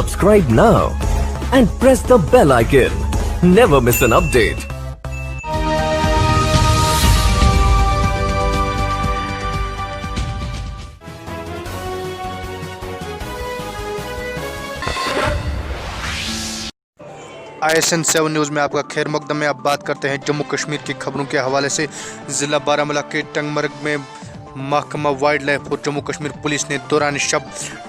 Subscribe now and press the bell icon. Never miss an update. ISN 7 news में आपका खैर मकदम में। अब बात करते हैं जम्मू कश्मीर की खबरों के हवाले से। ज़िला बारामूला के टंगमर्ग में महकमा वाइल्ड लाइफ और जम्मू कश्मीर पुलिस ने दौरान शब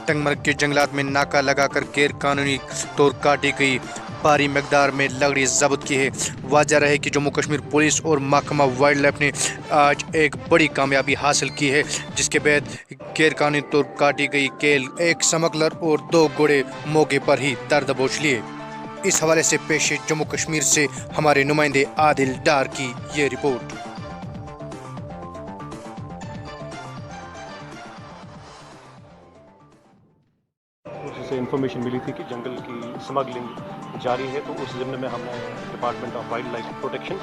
टंगमर्ग के जंगलात में नाका लगाकर गैर कानूनी तौर काटी गई भारी मकदार में लकड़ी जब्त की है। वाज़ह रहे कि जम्मू कश्मीर पुलिस और महकमा वाइल्ड लाइफ ने आज एक बड़ी कामयाबी हासिल की है, जिसके बाद गैर कानूनी तौर काटी गई केल, एक स्मगलर और 2 घोड़े मौके पर ही दर्दबोश लिए। इस हवाले से पेश है जम्मू कश्मीर से हमारे नुमाइंदे आदिल डार की ये रिपोर्ट। उससे इंफॉर्मेशन मिली थी कि जंगल की स्मगलिंग जारी है, तो उस ज़िम्मे में हमने department of wild life protection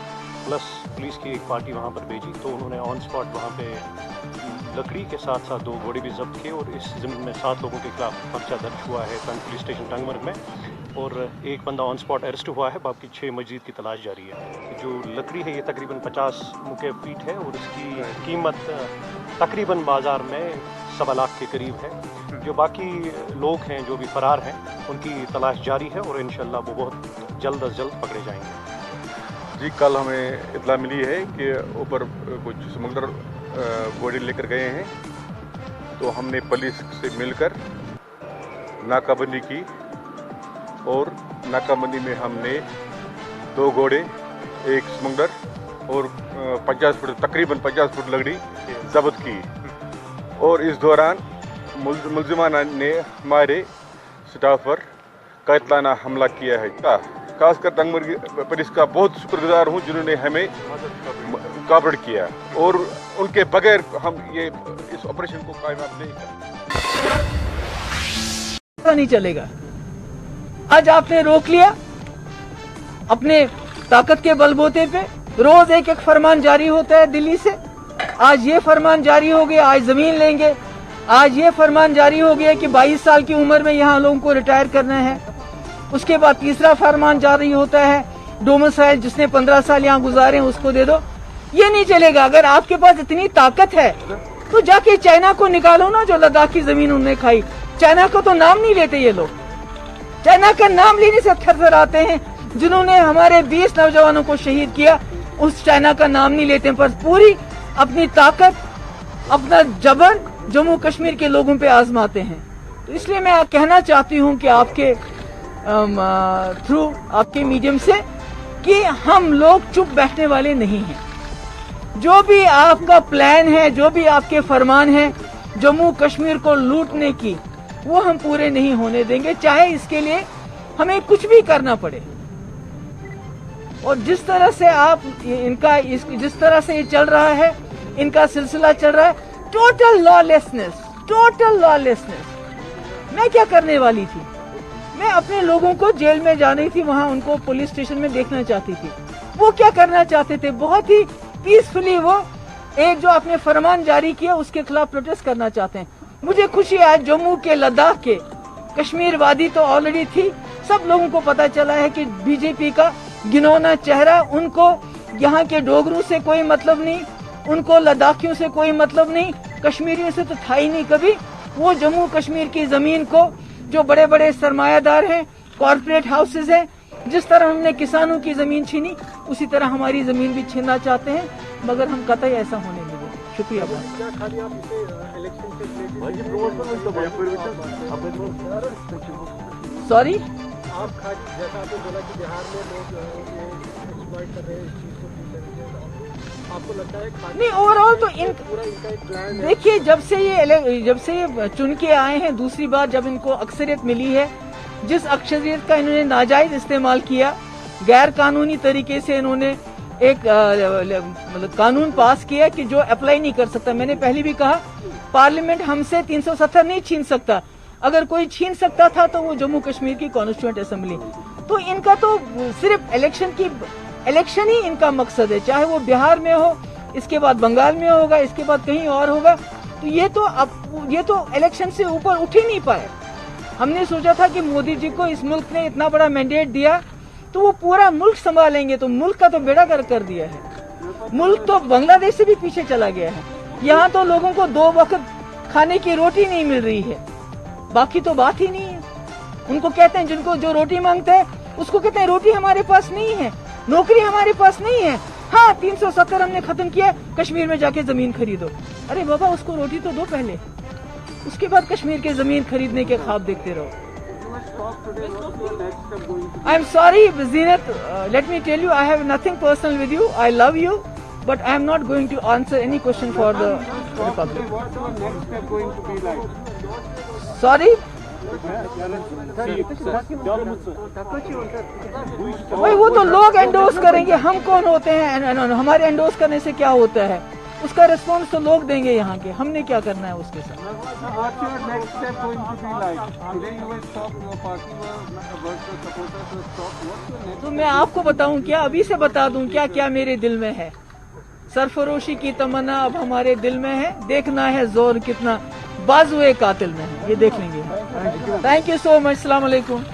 plus police की एक पार्टी वहाँ पर भेजी। तो उन्होंने ऑन स्पॉट वहाँ पे लकड़ी के साथ साथ 2 घोड़े भी जब्त किए और इस ज़िम्मे में 7 लोगों के खिलाफ पर्चा दर्ज हुआ है पुलिस स्टेशन टंगमर्ग में, और एक बंदा ऑन स्पॉट अरेस्ट हुआ है। बाकी 6 मजीद की तलाश जारी है। जो लकड़ी है ये तकरीबन 50 मुके फीट है और इसकी कीमत तकरीबन बाज़ार में 1.25 लाख के करीब है। जो बाकी लोग हैं जो भी फरार हैं उनकी तलाश जारी है और इंशाल्लाह वो बहुत जल्द अज जल्द पकड़े जाएंगे। जी, कल हमें इतला मिली है कि ऊपर कुछ स्मगलर घोड़े लेकर गए हैं, तो हमने पुलिस से मिलकर नाकाबंदी की और नाकाबंदी में हमने 2 घोड़े, एक स्मगलर और 50 फुट तकरीबन 50 फुट लकड़ी जब्त की। और इस दौरान मुलजिमाना ने हमारे स्टाफ पर कातिलाना हमला किया है। खासकर टंगमर्ग पुलिस का बहुत शुक्रगुजार हूँ जिन्होंने हमें काबड़ किया, और उनके बगैर हम ये इस ऑपरेशन को कामयाब नहीं कर। नहीं चलेगा। आज आपने रोक लिया अपने ताकत के बलबूते पे। रोज एक एक फरमान जारी होता है दिल्ली से। आज ये फरमान जारी हो गया, आज जमीन लेंगे। आज ये फरमान जारी हो गया कि 22 साल की उम्र में यहाँ लोगों को रिटायर करना है। उसके बाद तीसरा फरमान जारी होता है, डोमिसाइल जिसने 15 साल यहाँ गुजारे उसको दे दो। ये नहीं चलेगा। अगर आपके पास इतनी ताकत है तो जाके चाइना को निकालो ना, जो लद्दाख की जमीन उन्होंने खाई। चाइना का तो नाम नहीं लेते ये लोग। चाइना का नाम लेने से थर आते हैं। जिन्होंने हमारे 20 नौजवानों को शहीद किया, उस चाइना का नाम नहीं लेते, पर पूरी अपनी ताकत, अपना जबर जम्मू कश्मीर के लोगों पे आजमाते हैं। तो इसलिए मैं कहना चाहती हूँ कि आपके थ्रू, आपके मीडियम से, कि हम लोग चुप बैठने वाले नहीं हैं। जो भी आपका प्लान है, जो भी आपके फरमान है जम्मू कश्मीर को लूटने की, वो हम पूरे नहीं होने देंगे, चाहे इसके लिए हमें कुछ भी करना पड़े। और जिस तरह से आप जिस तरह से ये चल रहा है, इनका सिलसिला चल रहा है, टोटल लॉलेसनेस, टोटल लॉलेसनेस। मैं क्या करने वाली थी? मैं अपने लोगों को जेल में जानी थी, वहां उनको पुलिस स्टेशन में देखना चाहती थी। वो क्या करना चाहते थे? बहुत ही पीसफुली वो एक जो आपने फरमान जारी किया उसके खिलाफ प्रोटेस्ट करना चाहते हैं। मुझे खुशी है आज जम्मू के, लद्दाख के, कश्मीर वादी तो ऑलरेडी थी, सब लोगों को पता चला है कि बीजेपी का घिनौना चेहरा, उनको यहाँ के डोगरों से कोई मतलब नहीं, उनको लद्दाखियों से कोई मतलब नहीं, कश्मीरियों से तो था ही नहीं कभी। वो जम्मू कश्मीर की जमीन को, जो बड़े बड़े सरमायादार हैं, कॉर्पोरेट हाउसेज हैं, जिस तरह हमने किसानों की जमीन छीनी, उसी तरह हमारी जमीन भी छीनना चाहते हैं, मगर हम कतई ऐसा होने नहीं देंगे। शुक्रिया। सॉरी, आप जैसा आपने बोला कि बिहार में लोग एक्सप्लॉइट कर रहे हैं इस चीज को, आपको लगता है नहीं, ओवरऑल तो पूरा इनका एक प्लान है? देखिए, जब से ये चुन के आए हैं, दूसरी बार जब इनको अक्सरियत मिली है, जिस अक्सरियत का इन्होंने नाजायज इस्तेमाल किया, गैर कानूनी तरीके से इन्होंने एक मतलब कानून पास किया कि जो अप्लाई नहीं कर सकता। मैंने पहले भी कहा, पार्लियामेंट हमसे 370 नहीं छीन सकता। अगर कोई छीन सकता था तो वो जम्मू कश्मीर की कॉन्स्टिट्यूएंट असेंबली। तो इनका तो सिर्फ इलेक्शन ही इनका मकसद है, चाहे वो बिहार में हो, इसके बाद बंगाल में होगा, इसके बाद कहीं और होगा। तो ये तो इलेक्शन से ऊपर उठ ही नहीं पाए। हमने सोचा था कि मोदी जी को इस मुल्क ने इतना बड़ा मैंडेट दिया तो वो पूरा मुल्क संभालेंगे, तो मुल्क का तो बेड़ा गर्क कर दिया है। मुल्क तो बांग्लादेश से भी पीछे चला गया है। यहाँ तो लोगों को 2 वक्त खाने की रोटी नहीं मिल रही है, बाकी तो बात ही नहीं है। उनको कहते हैं, जिनको जो रोटी मांगते हैं उसको कहते हैं रोटी हमारे पास नहीं है, नौकरी हमारे पास नहीं है। हाँ, 370 हमने खत्म किया, कश्मीर में जाके जमीन खरीदो। अरे बाबा, उसको रोटी तो दो पहले, उसके बाद कश्मीर के जमीन खरीदने के ख्वाब देखते रहो। I am sorry Zinat, let me tell you, I have nothing personal with you. I love you, but I am not going to answer any question for the Republic. What's our next step going to be like? Sorry? भाई वो तो लोग endorse करेंगे, हम कौन होते हैं? हमारे एंडोर्स करने से क्या होता है? उसका रिस्पॉन्स तो लोग देंगे यहाँ के, हमने क्या करना है उसके साथ? What's your next step going to be like? Today you will stop, your party supporters will stop. What's your next? तो मैं आपको बताऊं क्या, अभी से बता दूं क्या क्या मेरे दिल में है? सरफरोशी की तमन्ना अब हमारे दिल में है, देखना है जोर कितना बाजुए कातिल में है, ये देख लेंगे। थैंक यू सो मच, अस्सलाम वालेकुम।